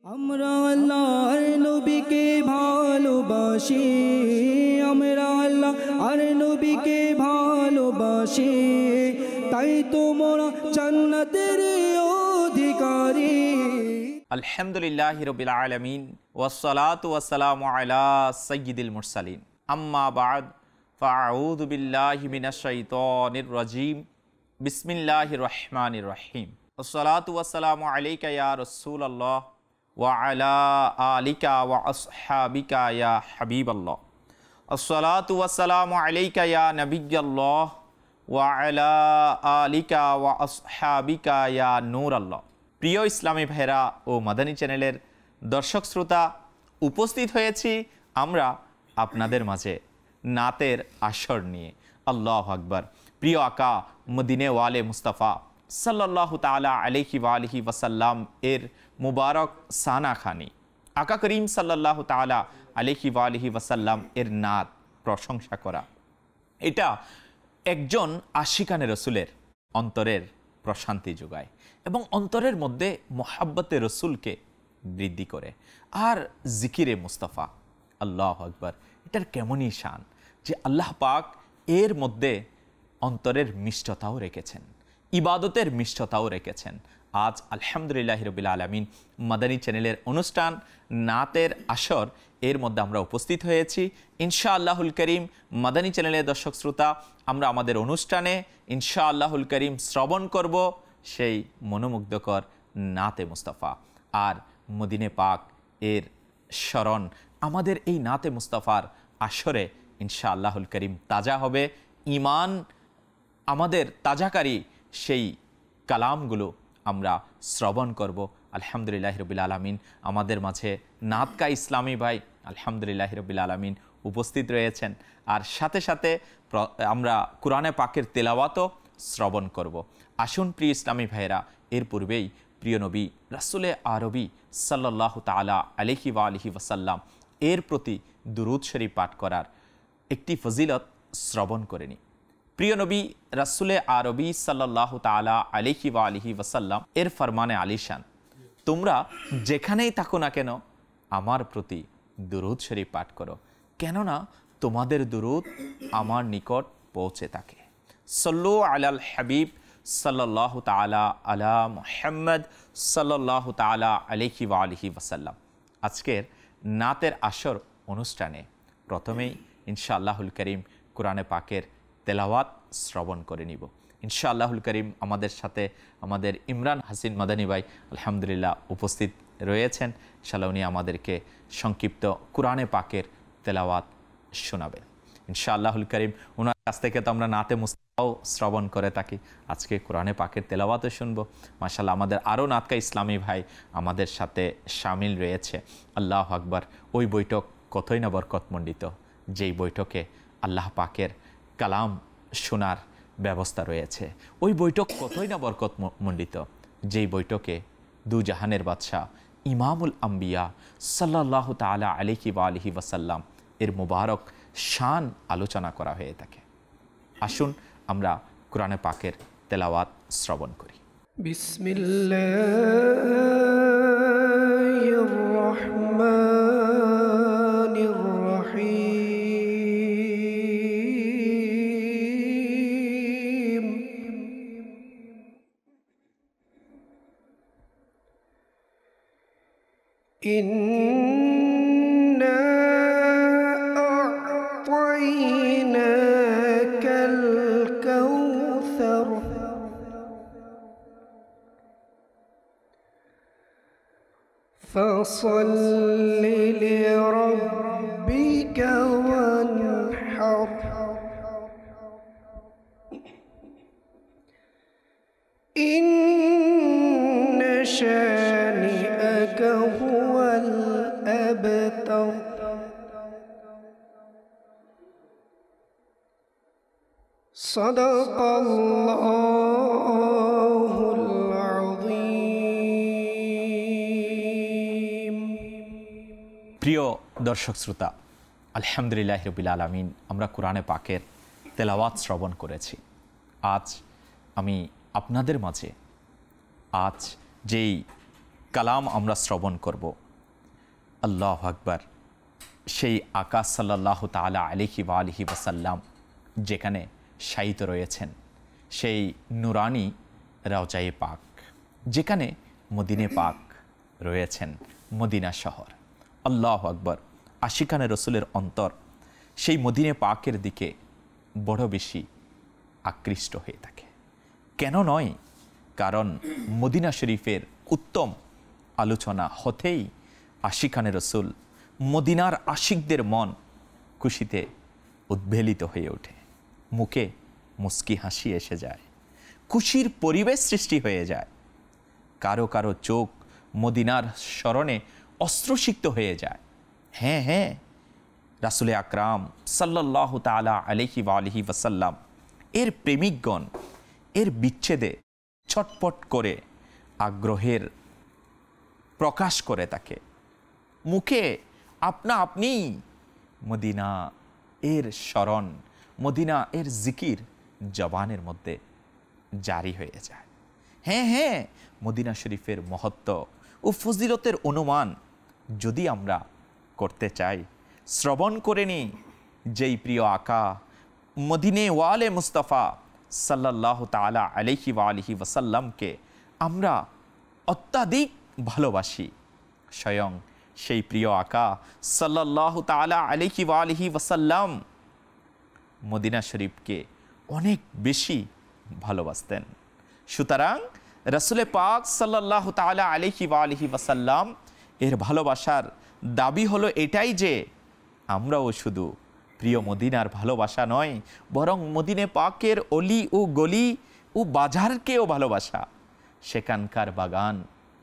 আমরা আল্লাহর নবীকে ভালোবাসি, আমরা আল্লাহর নবীকে ভালোবাসি, তাই তো মোরা জান্নাতের অধিকারী। আলহামদুলিল্লাহি রাব্বিল আলামিন ওয়াসসালাতু ওয়াসসালামু আলা সাইয়্যিদিল মুরসালিন, আম্মা বা'দ, ফাআউযু বিল্লাহি মিনাশ শাইতানির রাজীম। বিসমিল্লাহির রহমানির রহিম। ওয়াসসালাতু ওয়াসসালামু আলাইকা ইয়া রাসূলুল্লাহ ওয়া আলা আলিকা ওয়া আসহাবিকা ইয়া হাবিবাল্লাহ। আসসালাতু ওয়াসসালামু আলাইকা ইয়া নবিয়্যাল্লাহ ওয়া আলা আলিকা ওয়া আসহাবিকা ইয়া নূরাল্লাহ। প্রিয় ইসলামী ভাইরা ও মাদানী চ্যানেলের দর্শক শ্রোতা, উপস্থিত হয়েছি আমরা আপনাদের মাঝে নাতের আসর নিয়ে। আল্লাহু আকবার। প্রিয় আকা মদিনে ওয়ালে মুস্তাফা সাল্লাল্লাহু তাআলা আলাইহি ওয়া আলিহি ওয়াসাল্লাম এর মুবারক সানা খানি, আকা করিম সাল্লাল্লাহু তাআলা আলাইহি ওয়া আলিহি ওয়াসাল্লাম এর নাত প্রশংসা করা, এটা একজন আশিকানে রসুলের অন্তরের প্রশান্তি যোগায় এবং অন্তরের মধ্যে মোহাব্বতে রসুলকে বৃদ্ধি করে। আর জিকিরে মুস্তাফা, আল্লাহু আকবার, এটার কেমনই শান যে আল্লাহ পাক এর মধ্যে অন্তরের মিষ্টতাও রেখেছেন, ইবাদতের মিষ্টতাও রেখেছেন। আজ আলহামদুলিল্লাহি রাব্বিল আলামিন মাদানী চ্যানেলের অনুষ্ঠান নাতের আসর, এর মধ্যে আমরা উপস্থিত হয়েছি। ইনশাআল্লাহুল করিম মাদানী চ্যানেলের দর্শক শ্রোতা, আমরা আমাদের অনুষ্ঠানে ইনশাআল্লাহুল করিম শ্রবণ করব সেই মনোমুগ্ধকর নাতে মুস্তাফা। আর মদিনে পাক এর স্মরণ আমাদের এই নাতে মুস্তাফার আসরে ইনশাআল্লাহুল করিম তাজা হবে। ঈমান আমাদের তাজাকারী সেই কালামগুলো আমরা শ্রবণ করব। আলহামদুলিল্লাহি রাব্বিল আলামিন আমাদের মাঝে নাতকা ইসলামী ভাই আলহামদুলিল্লাহি রাব্বিল আলামিন উপস্থিত রয়েছেন। আর সাথে সাথে আমরা কোরআনে পাকের তেলাওয়াতও শ্রবণ করব। আসুন প্রিয় ইসলামী ভাইরা, এর পূর্বেই প্রিয় নবী রাসূলে আরবি সাল্লাল্লাহু তাআলা আলাইহি ওয়া আলিহি ওয়াসাল্লাম এর প্রতি দুরূদ শরীফ পাঠ করার একটি ফজিলত শ্রবণ করে নিই। প্রিয় নবী রাসূলে আরবি সাল্লাল্লাহু তাআলা আলাইহি ওয়া আলিহি ওয়াসাল্লাম এর ফরমানে আলিশান, তোমরা যেখানেই থাকো না কেন আমার প্রতি দুরূদ শরীফ পাঠ করো, কেননা তোমাদের দুরূদ আমার নিকট পৌঁছে থাকে। সল্লু আলাল হাবিব সাল্লাল্লাহু তাআলা আলা মুহাম্মদ সাল্লাল্লাহু তাআলা আলাইহি ওয়া আলিহি ওয়াসাল্লাম। আজকের নাতের আসর অনুষ্ঠানে প্রথমেই ইনশাআল্লাহুল করিম কোরআনে পাকের তেলাওয়াত শ্রবণ করে নিব। ইনশাআল্লাহুল করিম আমাদের সাথে আমাদের ইমরান হাসিন মাদানী ভাই আলহামদুলিল্লাহ উপস্থিত রয়েছেন। ইনশাআল্লাহ উনি আমাদেরকে সংক্ষিপ্ত কোরআনে পাকের তেলাওয়াত শোনাবেন ইনশাআল্লাহুল করিম। ওনার কাছ থেকে তো আমরা নাতে মুস্তাফাও শ্রবণ করে থাকি, আজকে কোরআনে পাকের তেলাওয়াতও শুনবো। মাশাআল্লাহ আমাদের আরও নাতকা ইসলামী ভাই আমাদের সাথে শামিল রয়েছে। আল্লাহু আকবার। ওই বৈঠক কতই না বরকতমণ্ডিত, যেই বৈঠকে আল্লাহ পাকের কালাম শোনার ব্যবস্থা রয়েছে। ওই বৈঠক কতই না বরকতমণ্ডিত, যেই বৈঠকে দু জাহানের বাদশাহ ইমামুল আম্বিয়া সাল্লাল্লাহু তাআলা আলাইহি ওয়া আলিহি ওয়াসাল্লাম এর মুবারক শান আলোচনা করা হয়ে থাকে। আসুন আমরা কোরআনে পাকের তেলাওয়াত শ্রবণ করি। বিসমিল্লাহির রহমানির রহিম। ইন্না আ'তাইনাকাল কাউসার ফাসাল্লি লিরাব্বিকা ওয়ানহার ইন্না শানিআকা হুয়াল আবতার। সাদাকাল্লাহুল আযীম। প্রিয় দর্শক শ্রোতা, আলহামদুলিল্লাহি রাব্বিল আলামিন আমরা কোরআনে পাকের তেলাওয়াত শ্রবণ করেছি। আজ আমি আপনাদের মাঝে আজ যেই কালাম আমরা শ্রবণ করব। আল্লাহু আকবার। সেই আকা সাল্লাল্লাহু তাআলা আলাইহি ওয়া আলিহি ওয়াসাল্লাম যেখানে শায়িত রয়েছেন, সেই নুরানি রওজায়ে পাক, যেখানে মদিনে পাক রয়েছেন, মদিনা শহর। আল্লাহু আকবার। আশিকানে রসুলের অন্তর সেই মদিনে পাকের দিকে বড় বেশি আকৃষ্ট হয়ে থাকে। কেন নয়? কারণ মদিনা শরীফের উত্তম আলোচনা হতেই আশিকানে রসুল, মদিনার আশিকদের মন খুশিতে উদ্বেলিত হয়ে ওঠে, মুখে মুস্কি হাসি এসে যায়, খুশির পরিবেশ সৃষ্টি হয়ে যায়। কারো কারো চোখ মদিনার স্মরণে অশ্রুসিক্ত হয়ে যায়। হ্যাঁ হ্যাঁ, রাসূলে আকরাম সাল্লাল্লাহু তাআলা আলাইহি ওয়া আলিহি ওয়াসাল্লাম এর প্রেমিকগণ এর বিচ্ছেদে ছটপট করে আগ্রহের প্রকাশ করে থাকে, মুখে আপনা আপনি মদিনা এর স্মরণ, মদিনা এর জিকির জবানের মধ্যে জারি হয়ে যায়। হ্যাঁ হ্যাঁ, মদিনা শরীফের মহত্ব ও ফজিলতের অনুমান যদি আমরা করতে চাই, শ্রবণ করে নি যেই প্রিয় আকা মদিনে ওয়ালে মুস্তাফা সাল্লাল্লাহু তাআলা আলাইহি ওয়া আলিহি ওয়াসাল্লামকে আমরা অত্যাধিক ভালোবাসি। স্বয়ং সেই প্রিয় আকা সাল্লাল্লাহু তাআলা আলাইহি ওয়া আলিহি ওয়াসাল্লাম মদিনা শরীফকে অনেক বেশি ভালোবাসতেন। সুতরাং রাসূলে পাক সাল্লাল্লাহু তাআলা আলাইহি ওয়া আলিহি ওয়াসাল্লাম এর ভালোবাসার দাবি হলো এটাই যে আমরাও শুধু প্রিয় মদিনার ভালোবাসা নয়, বরং মদিনে পাকের অলি ও গলি ও বাজারকেও ভালোবাসা, সেখানকার বাগান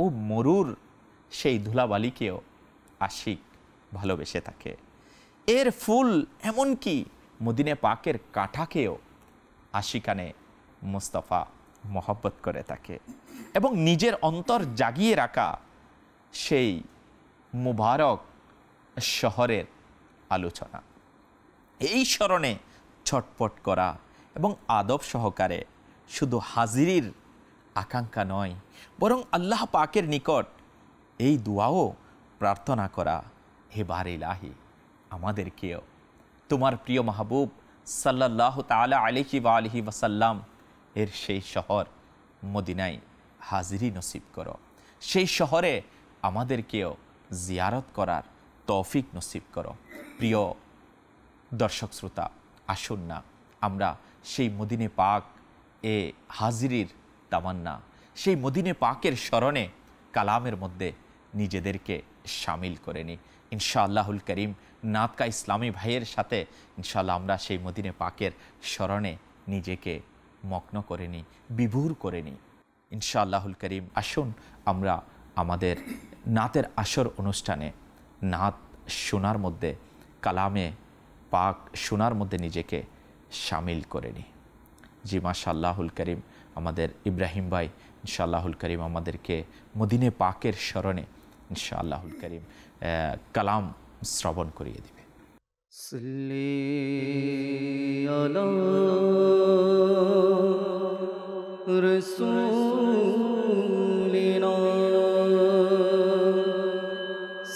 ও মরুর সেই ধুলাবালিকেও আশিক ভালোবেসে থাকে। এর ফুল এমনকি মদিনে পাকের কাঁঠাকেও আশিকানে মুস্তাফা মহব্বত করে থাকে। এবং নিজের অন্তর জাগিয়ে রাখা সেই মুবারক শহরের আলোচনা, এই স্মরণে ছটপট করা এবং আদব সহকারে শুধু হাজিরির আকাঙ্ক্ষা নয়, বরং আল্লাহ পাকের নিকট এই দুয়াও প্রার্থনা করা, হে বারে ইলাহি, আমাদেরকেও তোমার প্রিয় মাহবুব সাল্লাল্লাহু তাআলা আলাইহি ওয়া আলিহি ওয়াসাল্লাম এর সেই শহর মদিনায় হাজিরি নসিব করো, সেই শহরে আমাদেরকেও জিয়ারত করার তৌফিক নসিব করো। প্রিয় দর্শক শ্রোতা, আসুন না আমরা সেই মদিনে পাক এ হাজিরির তামান্না, সেই মদিনে পাকের স্মরণে কালামের মধ্যে নিজেদেরকে শামিল করে নিই। ইনশাআল্লাহুল করিম নাতকা ইসলামী ভাইয়ের সাথে ইনশাআল্লাহ আমরা সেই মদিনে পাকের স্মরণে নিজেকে মগ্ন করে নিই, বিভোর করে নিই ইনশাআল্লাহুল করিম। আসুন আমরা আমাদের নাতের আসর অনুষ্ঠানে নাত শোনার মধ্যে, কালামে পাক শোনার মধ্যে নিজেকে শামিল করে নিই। জি মাশাআল্লাহুল করিম, আমাদের ইব্রাহিম ভাই ইনশাআল্লাহুল করিম আমাদেরকে মদিনে পাকের স্মরণে ইনশাআল্লাহুল করিম কালাম শ্রবণ করিয়ে দিবে। সাল্লি আলা রাসূলিনা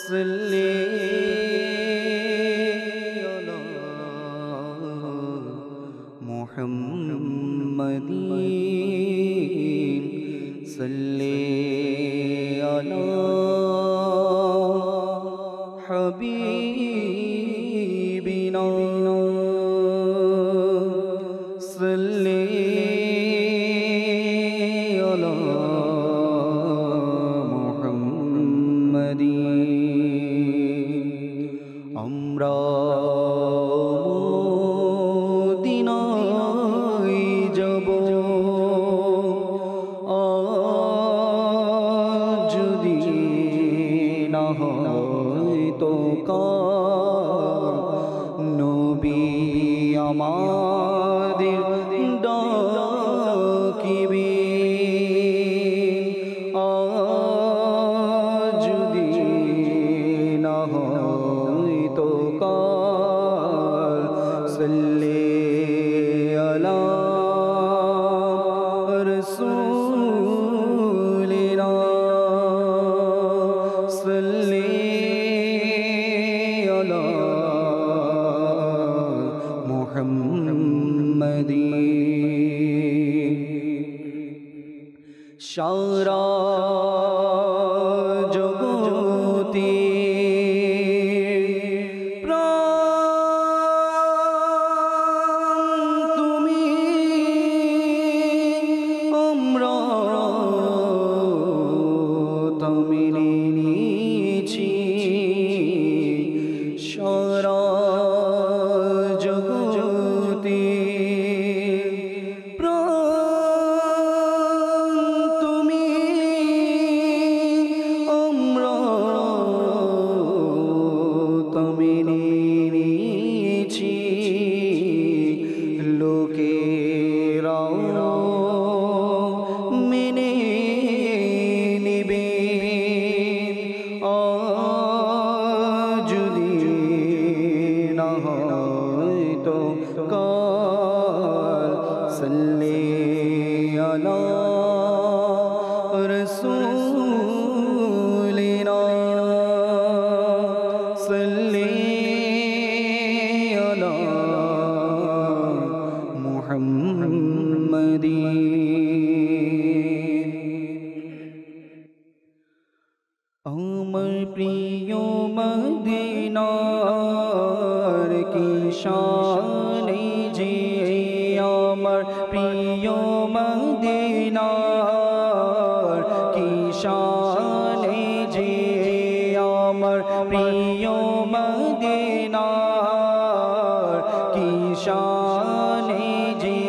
সাল্লি আলা মুহাম্মাদিন সাল্লি আলা হাবিবিনা সাল্লি আলা মুহাম্মাদিন। আমরা মদিনায় যাব আজ যদি না হয় তো কাল, নবী আমাদের ডাকিবে আজ যদি না হয় তো কাল। সাল্লি আলা রাসূলিনা আলা মুহাম্মাদিন সারা জগতে তুমি আমরা মেনে নিয়েছি সারা জগতে তুমি আমরা মেনে নিয়েছি লোকেরাও মেনে নিবে যদি না হয়তো কাল সাল্লি আলা রাসূলিনা সাল্লি আলা মুহাম্মাদিন আমার প্রিয় মদিনার কি শানে যে আমার প্রিয় মদিনার কি শানে যে আমার প্রিয় মদিনার কি শানে যে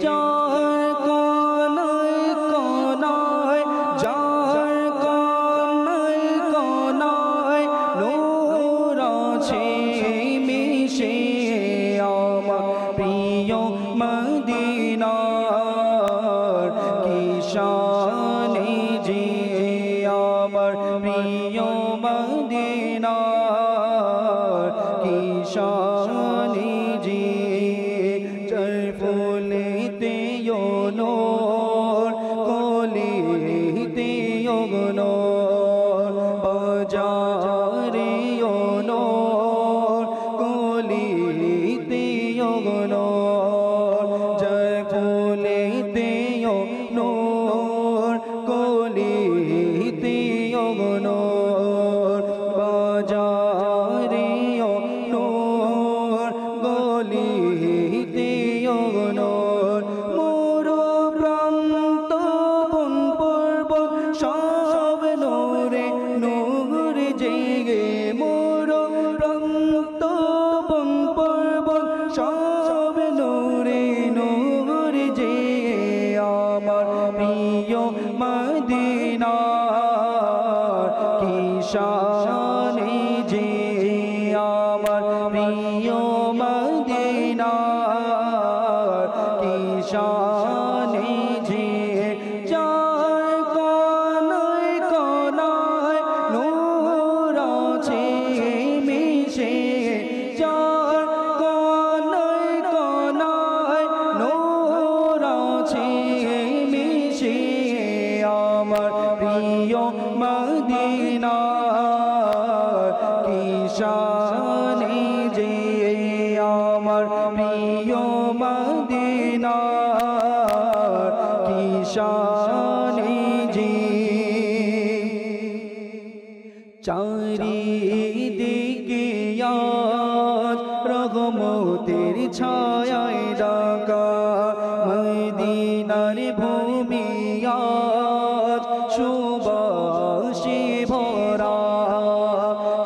যার কোনায় কোনায় যার কোনায় কোনায় নূর আছে মিশে আমার প্রিয় মদিনার কি শানে যে আমার প্রিয় মদিনার কি শানে যে চার ফুলেতে নূর কলিতে নূর বাজারে নূর কলিতে নূর চার ফুলেতে নূর কলিতে নূর বাজারে নূর গলিতে নূর মোর প্রান্ত বন পর্বত সব নূরে নূর জেগে মোর প্রান্ত বন পর্বত সব নূরে নূর জেগে আমার প্রিয় মদিনার কি শানে যে আমার প্রিয় মদিনার কি শানে যে যার কোনায় কোনায় নূর আছে মিশে যার কোনায় কোনায় নূর আছে মিশে আমার প্রিয় মদিনার কি শানে যে আমার প্রিয় মদিনার কি শানে যে চারিদিকে আজ রহমতের ছায়ায় ঢাকা মদিনার ভূমি আজ সুবাসে ভরা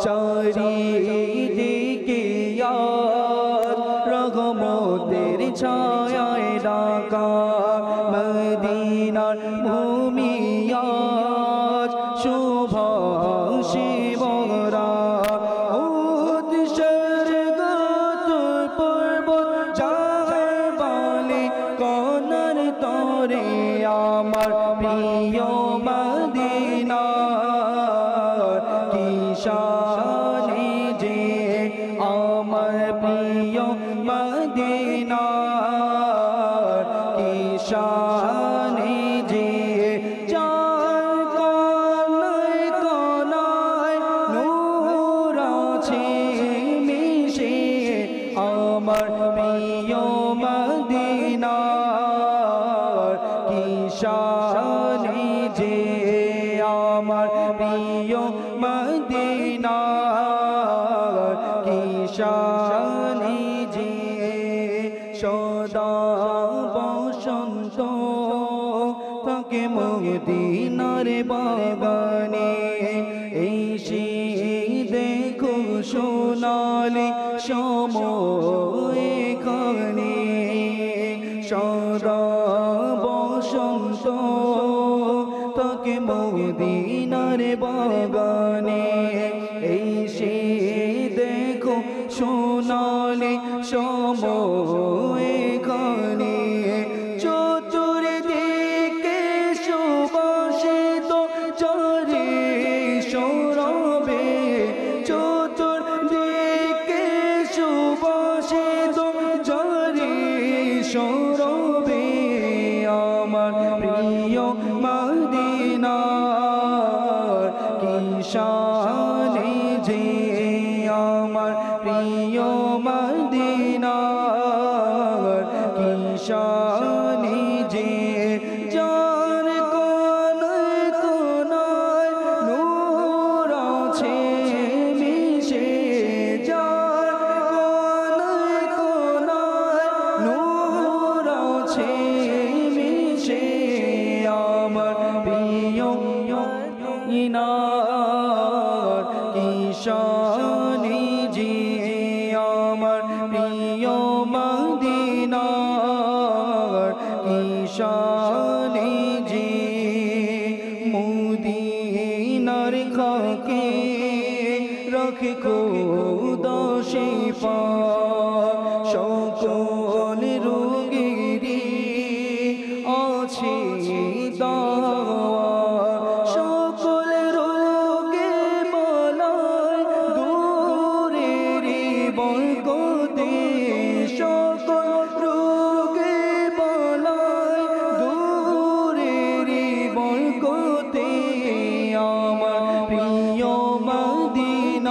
চারিদিকে আজ রহমতের ছায়ায় ঢাকা মদিনার ভূমি আজ সুবাসে ভরা উৎসর্গত পর্বত যার বালে কোনার তরে আমার প্রিয় মদিনার কি শানে যে আমার প্রিয় মদিনার কি শানে যে যার কোনায় কোনায় মদিনার কি শানে যে সদা বসন্ত থাকে মদিনার বাগানে এসে দেখো সোনালি সময় এখানে সদা বসন্ত থাকে মদিনার বাগানে এসে দেখো সোনালি সময় এখানে চতুর্দিকে সুবাসিত চারি সৌরভে চতুর্দিকে সুবাসিত চারি সৌরভে আমার প্রিয় মদিনার কি শানে যে আমার প্রিয় মদিনার কি শানে যে যার কোনায় কোনায় নূর আছে মিশে যার কোনায় কোনায় নূর আছে মিশে আমার প্রিয় ইনার কি শানে যে আমার প্রিয় মদিনার কি শানে যে মদিনার খাকে রাখে খোদা শিফা সকল রোগেরই আছে দাওয়া সকল রোগে বলায় দূরেরই বরকতে সকল রোগে বলায় দূরেরই বরকতে আমার প্রিয়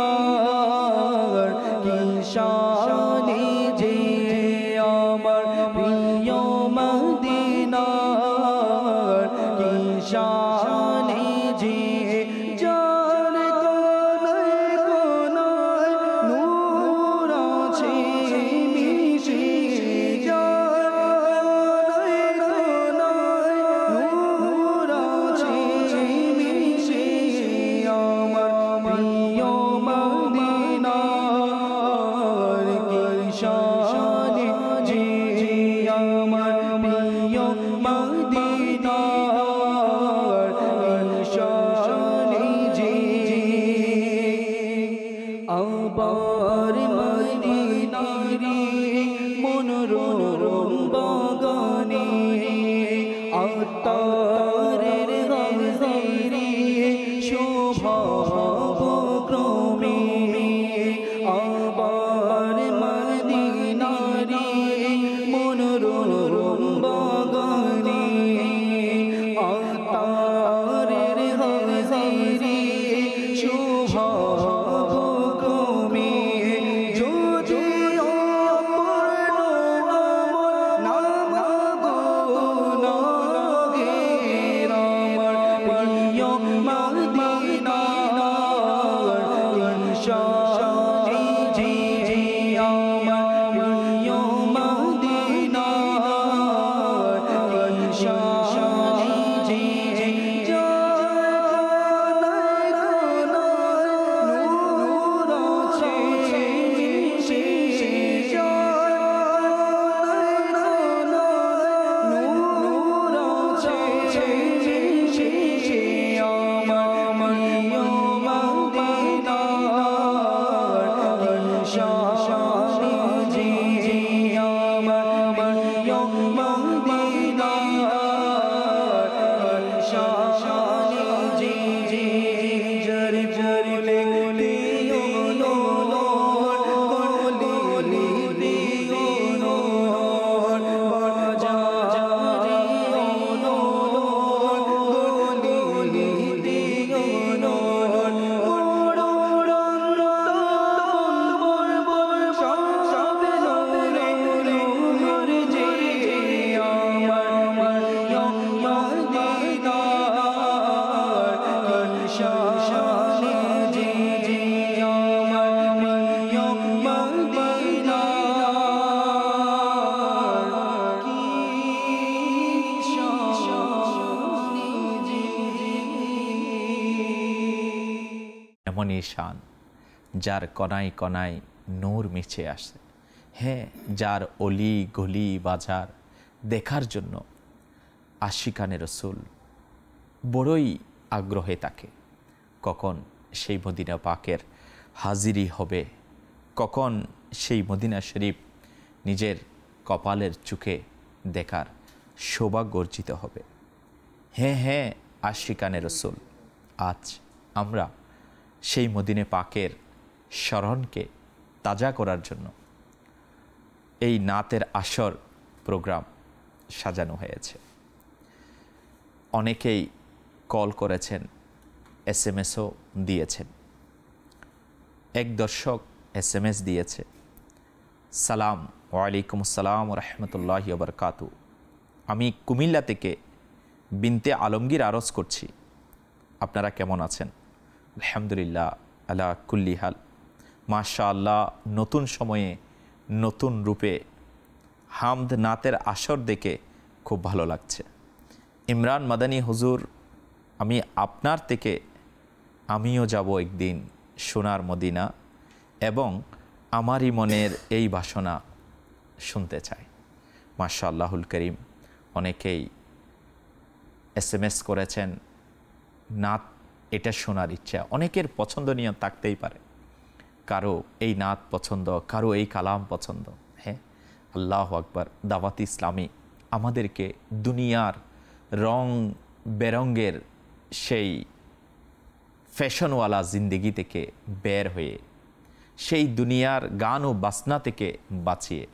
মদিনার কি শানে যে আমার প্রিয় মদিনার কি শানে যে যার কোনায় কোনায় নূর আছে মিশে যার কোনায় কোনায় নূর আছে মিশে আমার প্রিয় মদিনার কি শানে যে আমার প্রিয় মদিনার কি শানে যে আবার মদিনারি মনোরম বাগানে আত্মারের হাজিরি শোভা ক্রমে আবার মদিনারি মনোরম বাগানে আত্মারের হাজিরি শোভা ক্রমে অনিশান, যার কণায় কণায় নূর মিছে আসে। হ্যাঁ, যার অলি গলি বাজার দেখার জন্য আশিকানে রসুল বড়ই আগ্রহে থাকে। কখন সেই মদিনা পাকের হাজিরি হবে, কখন সেই মদিনা শরীফ নিজের কপালের চোখে দেখার সৌভাগ্য অর্জিত হবে। হ্যাঁ হ্যাঁ, আশিকানে রসুল, আজ আমরা সেই মদিনা পাকের স্মরণকে তাজা করার জন্য এই নাতের আসর প্রোগ্রাম সাজানো হয়েছে। অনেকেই কল করেছেন, SMS-ও দিয়েছেন। এক দর্শক SMS দিয়েছে, সালাম, ওয়ালাইকুম আসসালাম রহমতুল্লাহি ওয়া বারাকাতুহু। আমি কুমিল্লা থেকে বিনতে আলমগীর আরজ করছি। আপনারা কেমন আছেন? আলহামদুলিল্লাহ আলা কুল্লি হাল। মাশাআল্লাহ, নতুন সময়ে নতুন রূপে হামদ নাতের আসর দেখে খুব ভালো লাগছে। ইমরান মাদানী হুজুর, আমি আপনার থেকে আমিও যাব একদিন সোনার মদিনা, এবং আমারই মনের এই বাসনা শুনতে চাই। মাশাআল্লাহুল করিম, অনেকেই SMS করেছেন নাত এটা শোনার ইচ্ছা। অনেকের পছন্দনীয় থাকতেই পারে, কারো এই নাত পছন্দ, কারো এই কালাম পছন্দ। হ্যাঁ, আল্লাহু আকবার। দাওয়াত ইসলামী আমাদেরকে দুনিয়ার রং বেরঙ্গের সেই ফ্যাশনওয়ালা জিন্দেগি থেকে বের হয়ে, সেই দুনিয়ার গান ও বাসনা থেকে বাঁচিয়ে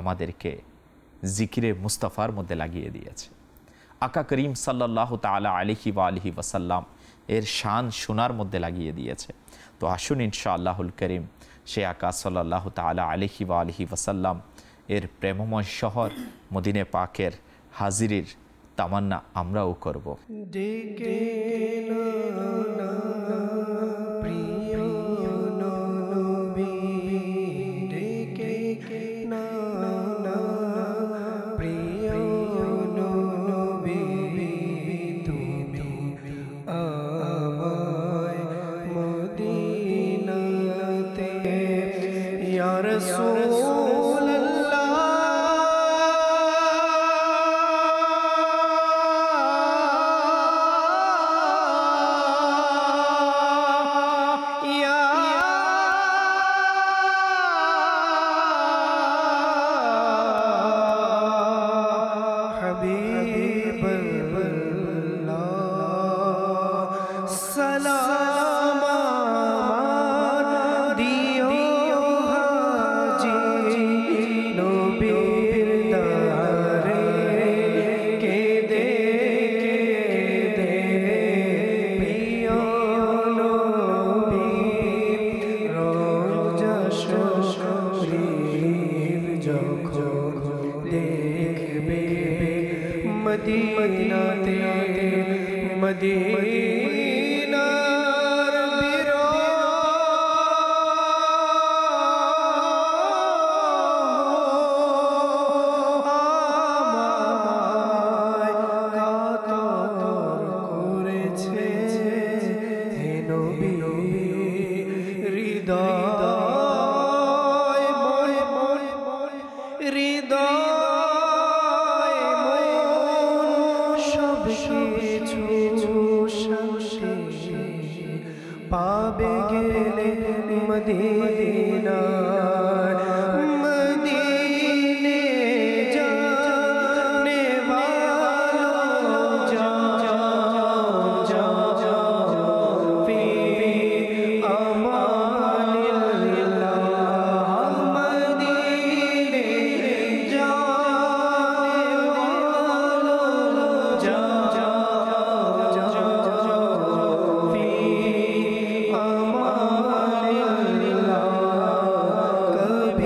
আমাদেরকে জিকিরে মুস্তাফার মধ্যে লাগিয়ে দিয়েছে। আকা করিম সাল্লাল্লাহু তাআলা আলাইহি ওয়া আলিহি ওয়াসাল্লাম এর শান শোনার মধ্যে লাগিয়ে দিয়েছে। তো আসুন ইনশাআল্লাহুল করিম সে আকা সাল্লাল্লাহু তাআলা আলাইহি ওয়া আলিহি ওয়াসাল্লাম এর প্রেমময় শহর মদিনে পাকের হাজিরির তামান্না আমরাও করব। পাবে গেলে মদিনা মদিনে জানে वालों जाओ फी अमानिल्लाह मदीने जाने वालों जाओ फी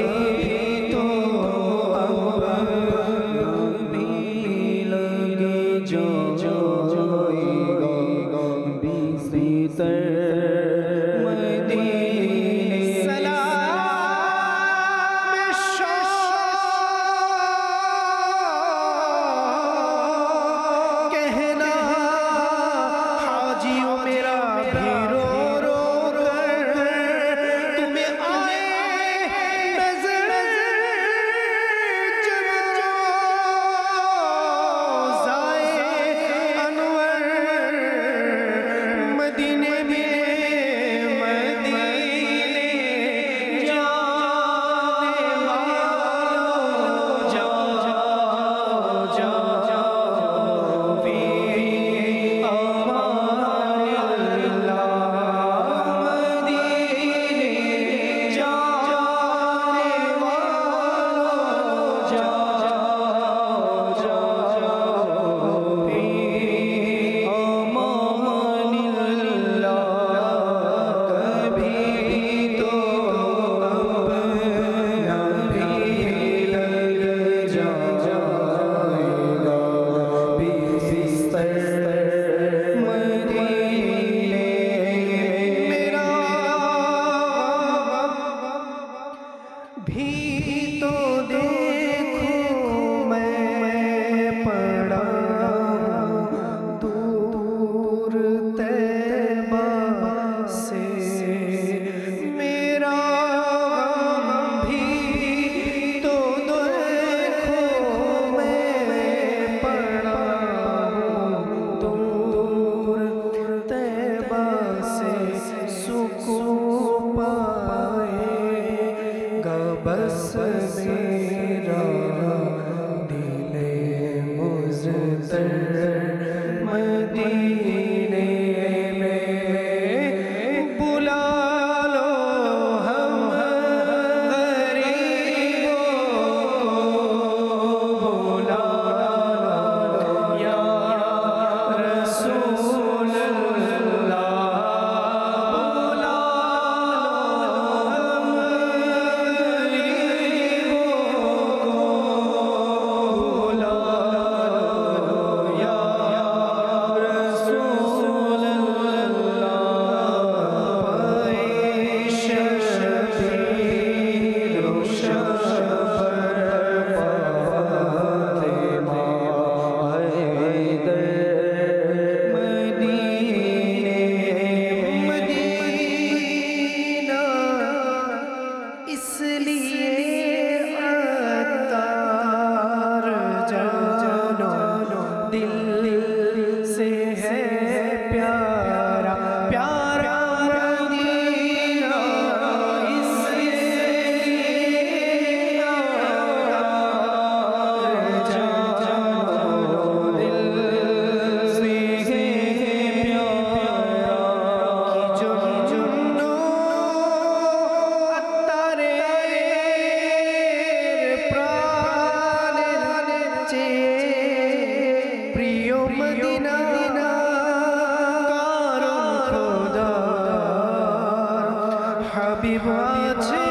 হাবিব আছে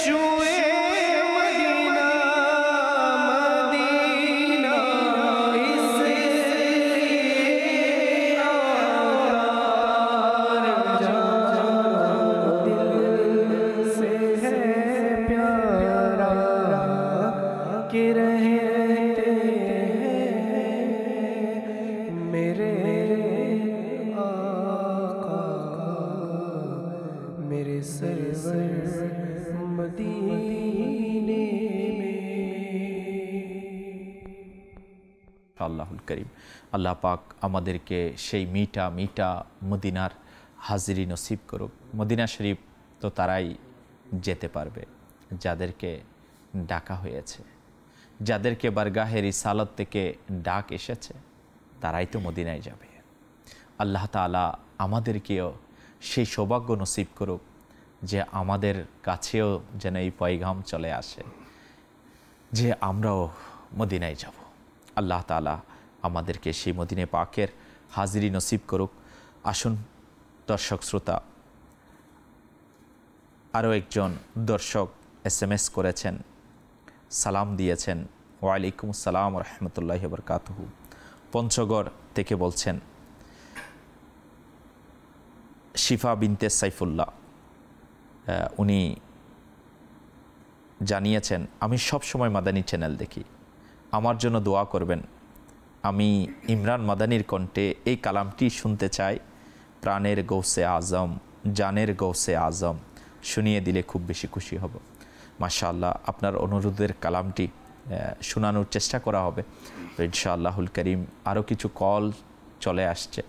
শুয়ে মদিনা মদিনা ইসে आकार दिल से है प्यारा कि रहते हैं मेरे आका मेरे सरवर मदीने में। আল্লাহুল করিম আল্লাহ পাক আমাদেরকে সেই মিঠা মিঠা মদিনার হাজিরি নসিব করুক। মদিনা শরীফ তো তারাই যেতে পারবে যাদেরকে ডাকা হয়েছে, যাদেরকে বারগাহে রিসালত থেকে ডাক এসেছে, তারাই তো মদিনায় যাবে। আল্লাহ তাআলা আমাদেরকেও সেই সৌভাগ্য নসিব করুক যে আমাদের কাছেও যেন এই পয়গাম চলে আসে যে আমরাও মদিনায় যাব। আল্লাহ তাআলা আমাদেরকে সেই মদিনে পাকের হাজিরি নসিব করুক। আসুন দর্শক শ্রোতা, আরও একজন দর্শক SMS করেছেন, সালাম দিয়েছেন। ওয়ালাইকুম আসসালাম রহমতুল্লাহি ওয়া বারাকাতুহু। পঞ্চগড় থেকে বলছেন শিফা বিনতে সাইফুল্লাহ, উনি জানিয়েছেন আমি সব সময় মাদানী চ্যানেল দেখি, আমার জন্য দোয়া করবেন। আমি ইমরান মাদানীর কণ্ঠে এই কালামটি শুনতে চাই, প্রাণের গৌসে আজম জানের গৌসে আজম, শুনিয়ে দিলে খুব বেশি খুশি হব। মাশাআল্লাহ, আপনার অনুরোধের কালামটি শোনানোর চেষ্টা করা হবে। তো ইনশাআল্লাহুল করিম আরও কিছু কল চলে আসছে,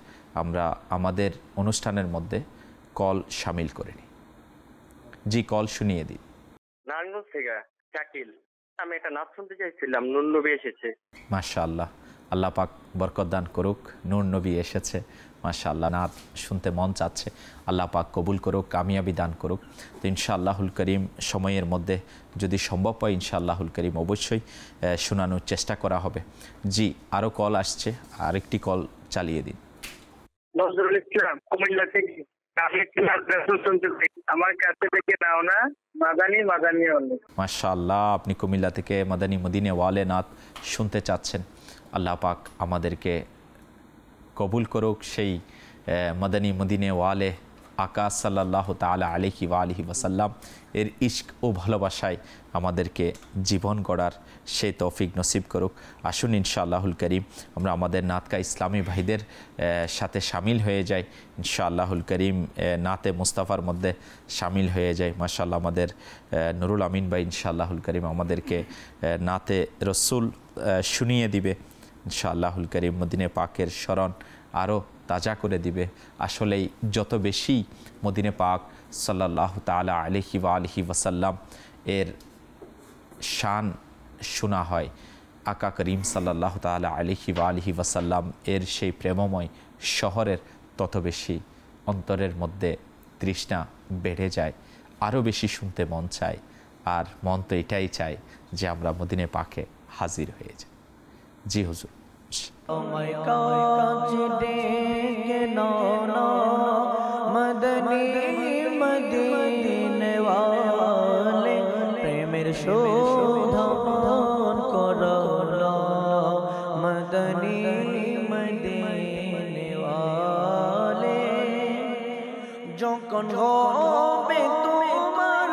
আমরা আমাদের অনুষ্ঠানের মধ্যে কল শামিল করে নিই। জি, কল শুনিয়ে দিই। নারায়ণগঞ্জ থেকে শাকিল, আমি একটা নাচ শুনতে চাইছিলাম, নূর নবী এসেছে। মাশাআল্লাহ, আল্লাহ পাক বরকত দান করুক, নূর নবী এসেছে। মাশাআল্লাহ, নাচ শুনতে মন চাচ্ছে, আল্লাহ পাক কবুল করুক, কামিয়াবি দান করুক। তো ইনশাআল্লাহুল করিম সময়ের মধ্যে যদি সম্ভব হয় ইনশাআল্লাহুল করিম অবশ্যই শোনানোর চেষ্টা করা হবে। জি, আরও কল আসছে, আরেকটি কল চালিয়ে দিন। নজরুল ইসলাম, কুমিল্লা থেকে। আমার কাছে থেকে নাও না, মাদানী মাদানী অনেক। মাশাআল্লাহ, আপনি কুমিল্লা থেকে মাদানী মদিনে ওয়ালে নাত শুনতে চাচ্ছেন। আল্লাহ পাক আমাদেরকে কবুল করুক সেই মাদানী মদিনে ওয়ালে আকা সাল্লাল্লাহু তাআলা আলাইহি ওয়া আলিহি ওয়াসাল্লাম এর ইশক ও ভালোবাসায় আমাদেরকে জীবন গড়ার সেই তৌফিক নসিব করুক। আসুন ইনশাআল্লাহুল করিম আমরা আমাদের নাতকা ইসলামী ভাইদের সাথে শামিল হয়ে যাই। ইনশাআল্লাহুল করিম নাতে মুস্তাফার মধ্যে শামিল হয়ে যায়। মাশাআল্লাহ, আমাদের নুরুল আমিন ভাই ইনশাআল্লাহুল করিম আমাদেরকে নাতে রসুল শুনিয়ে দিবে। ইনশাআল্লাহুল করিম মদিনে পাকের স্মরণ আরও তাজা করে দিবে। আসলেই যত বেশি মদিনে পাক সাল্লাল্লাহু তাআলা আলাইহি ওয়া আলিহি ওয়াসাল্লাম এর শান শোনা হয়, আকা করিম সাল্লাল্লাহু তাআলা আলাইহি ওয়া আলিহি ওয়াসাল্লাম এর সেই প্রেমময় শহরের তত বেশি অন্তরের মধ্যে তৃষ্ণা বেড়ে যায়, আরও বেশি শুনতে মন চায়। আর মন তো এটাই চায় যে আমরা মদিনে পাকে হাজির হয়ে যাই। জি হুজুর। তোমায় কাজ ডেকে নাও মদনী মদিনে ওয়ালে প্রেমের শোধন করো মদনী মদিনে ওয়ালে যখন হবে তোমার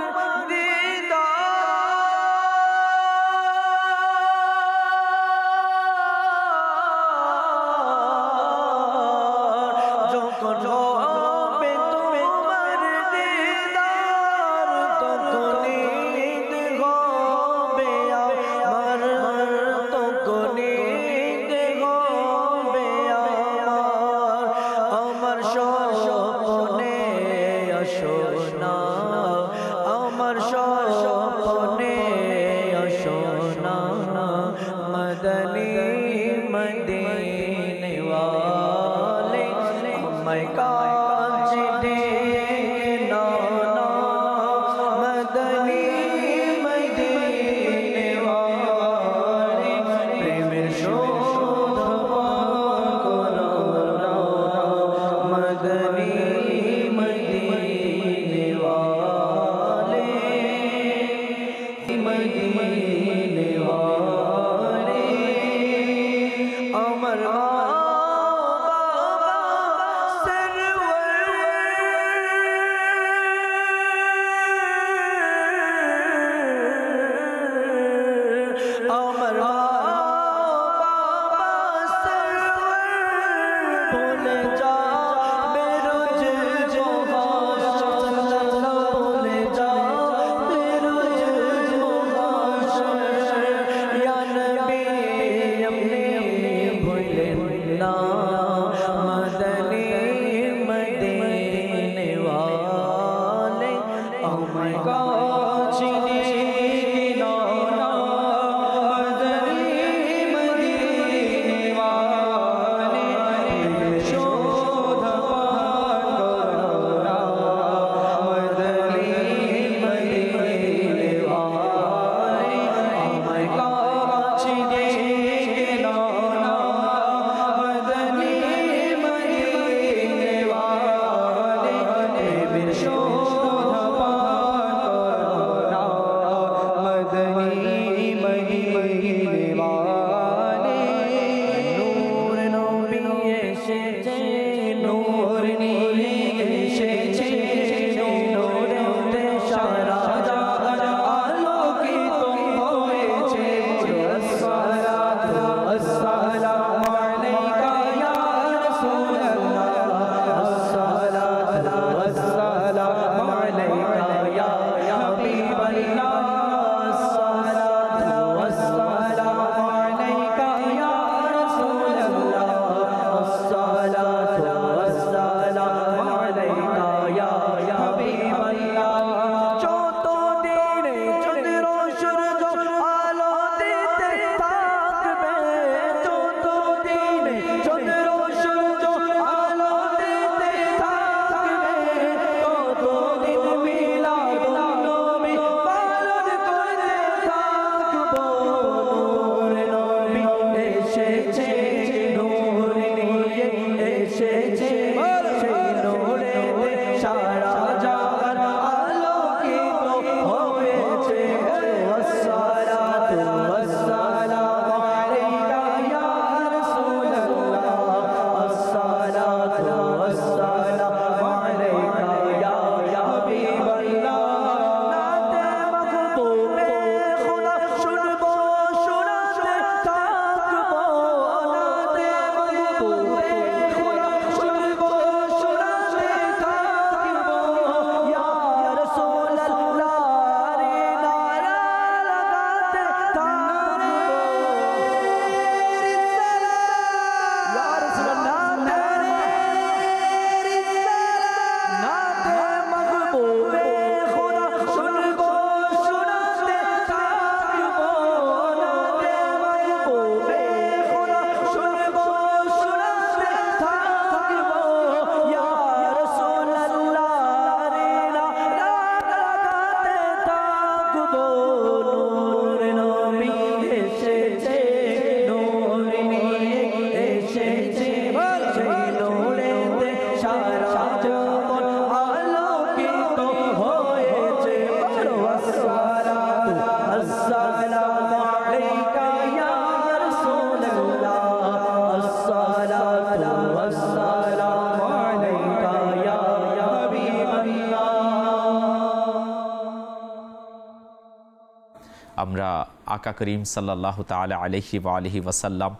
আমরা আকা করিম সাল্লাল্লাহু তাআলা আলাইহি ওয়া আলিহি ওয়াসাল্লাম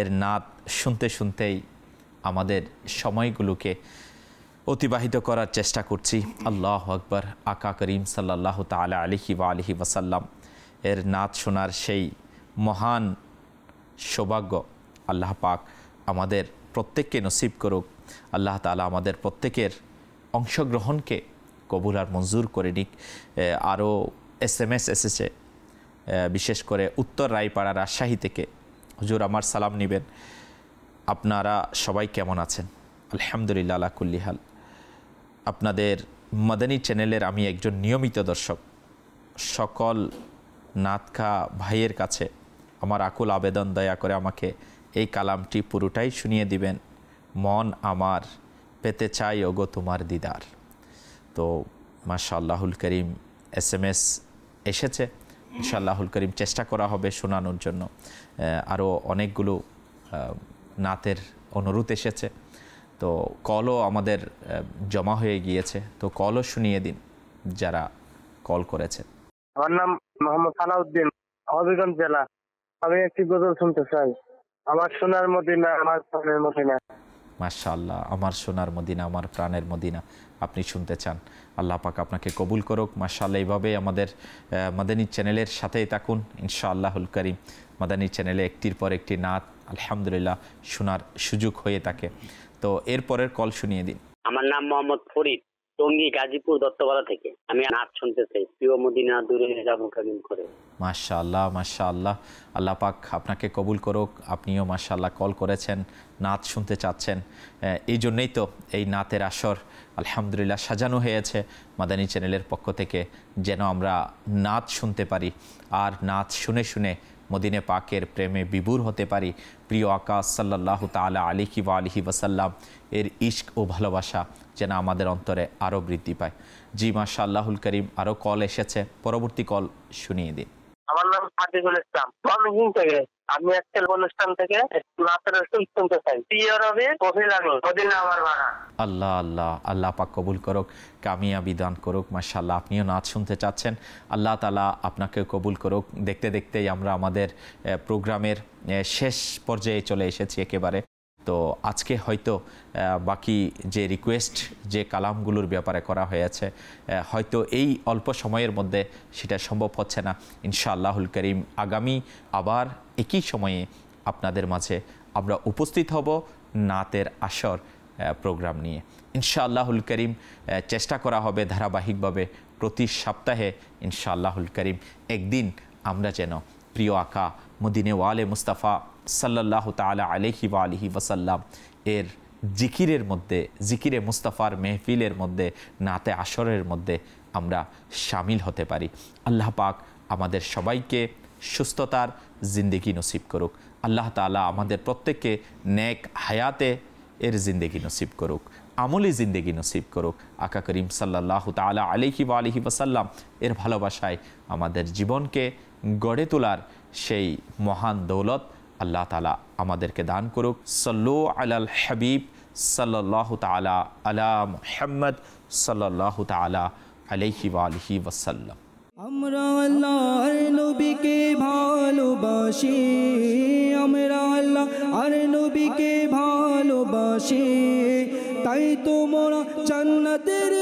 এর নাত শুনতে শুনতেই আমাদের সময়গুলোকে অতিবাহিত করার চেষ্টা করছি। আল্লাহু আকবার। আকা করিম সাল্লাল্লাহু তাআলা আলাইহি ওয়া আলিহি ওয়াসাল্লাম এর নাত শোনার সেই মহান সৌভাগ্য আল্লাহ পাক আমাদের প্রত্যেককে নসিব করুক। আল্লাহ তাআলা আমাদের প্রত্যেকের অংশগ্রহণকে কবুল আর মঞ্জুর করে নিক। আরও SMS এসেছে, বিশেষ করে উত্তর রায়পাড়া রাজশাহী থেকে। হুজুর আমার সালাম নেবেন, আপনারা সবাই কেমন আছেন? আলহামদুলিল্লাহ আলা কুল্লি হাল। আপনাদের মাদানী চ্যানেলের আমি একজন নিয়মিত দর্শক। সকল নাতখা ভাইয়ের কাছে আমার আকুল আবেদন, দয়া করে আমাকে এই কালামটি পুরোটাই শুনিয়ে দিবেন। মন আমার পেতে চাই ওগো তোমার দিদার। তো মাশাআল্লাহুল করিম SMS এসেছে, ইনশাআল্লাহুল করিম চেষ্টা করা হবে শোনানোর জন্য। আরও অনেকগুলো নাতের অনুরোধ এসেছে, তো কলও আমাদের জমা হয়ে গিয়েছে, তো কলও শুনিয়ে দিন যারা কল করেছে। আমার নাম মোহাম্মদ সালাউদ্দিন, হবিগঞ্জ জেলা। আমি একটি গজল শুনতে চাই। আমার সোনার মদিনা, আমার প্রাণের মদিনা। মাশাআল্লাহ, আমার সোনার মদিনা, আমার প্রাণের মদিনা আপনি শুনতে চান। আল্লাহ পাক আপনাকে কবুল করুক। মাশাআল্লাহ, এইভাবে আমাদের মাদানী চ্যানেলের সাথেই থাকুন ইনশাআল্লাহুল করিম। মাদানী চ্যানেলে একটির পর একটি নাত আলহামদুলিল্লাহ শোনার সুযোগ হয়ে থাকে। তো এরপরের কল শুনিয়ে দিন। আমার নাম মোহাম্মদ ফরিদ, টঙ্গী গাজীপুর দত্তপাড়া থেকে। আমি নাচ শুনতে চাই, প্রিয় মদিনা দূরে যাবো কেমন করে। মাশাআল্লাহ মাশাআল্লাহ, আল্লাহ পাক আপনাকে কবুল করুক। আপনিও মাশাআল্লাহ কল করেছেন, নাত শুনতে চাচ্ছেন। এই জন্যই তো এই নাতের আসর আলহামদুলিল্লাহ সাজানো হয়েছে মাদানী চ্যানেলের পক্ষ থেকে, যেন আমরা নাত শুনতে পারি আর নাত শুনে শুনে মদিনে পাকের প্রেমে বিভোর হতে পারি। প্রিয় আকা সাল্লাল্লাহু তাআলা আলাইহি ওয়া আলিহি ওয়াসাল্লাম এর ইশক ও ভালোবাসা যেন আমাদের অন্তরে আরও বৃদ্ধি পায়। জি মাশাআল্লাহুল করিম, আরও কল এসেছে, পরবর্তী কল শুনিয়ে দিন। আমার নাম আতিকুল ইসলাম, ময়মনসিংহ থেকে। আমি একটা অনুষ্ঠান থেকে নাতের শুনতে চাই। প্রিয় রবি কফি লাগলো মদিনা আমার বাগান। আল্লাহ আল্লাহ, আল্লাহ পাক কবুল করুক, কামিয়াবি দান করুক। মাশাআল্লাহ, আপনিও নাচ শুনতে চাচ্ছেন, আল্লাহ তাআলা আপনাকে কবুল করুক। দেখতে দেখতেই আমরা আমাদের প্রোগ্রামের শেষ পর্যায়ে চলে এসেছি একেবারে। তো আজকে হয়তো বাকি যে রিকোয়েস্ট, যে কালামগুলোর ব্যাপারে করা হয়েছে, হয়তো এই অল্প সময়ের মধ্যে সেটা সম্ভব হচ্ছে না। ইনশাআল্লাহুল করিম আগামী আবার একই সময়ে আপনাদের মাঝে আমরা উপস্থিত হব নাতের আসর প্রোগ্রাম নিয়ে। ইনশাআল্লাহুল করিম চেষ্টা করা হবে ধারাবাহিকভাবে প্রতি সপ্তাহে ইনশাআল্লাহুল করিম একদিন আমরা যেন প্রিয় আকা মদিনে ওয়ালে মুস্তাফা সাল্লাল্লাহু তাআলা আলাইহি ওয়া আলিহি ওয়াসাল্লাম এর জিকিরের মধ্যে, জিকিরে মুস্তাফার মেহফিলের মধ্যে, নাতে আসরের মধ্যে আমরা শামিল হতে পারি। আল্লাহ পাক আমাদের সবাইকে সুস্থতার জিন্দেগি নসিব করুক। আল্লাহ তাআলা আমাদের প্রত্যেককে নেক হায়াতে এর জিন্দেগি নসিব করুক, আমলি জিন্দেগি নসিব করুক। আকা করিম সাল্লাল্লাহু তাআলা আলাইহি ওয়া আলিহি ওয়াসাল্লাম এর ভালোবাসায় আমাদের জীবনকে গড়ে তোলার সেই মহান দৌলত আল্লাহ তাআলা আমাদেরকে দান করুক। সাল্লু আলাল হাবিব সাল্লাল্লাহু তাআলা আলা মুহাম্মদ সাল্লাল্লাহু তাআলা আলাইহি ওয়া আলিহি ওয়াসাল্লাম। আমরা আল্লাহর নবীকে ভালোবাসি, আমরা আল্লাহর নবীকে ভালোবাসি, তাই তোমরা জান্নাতের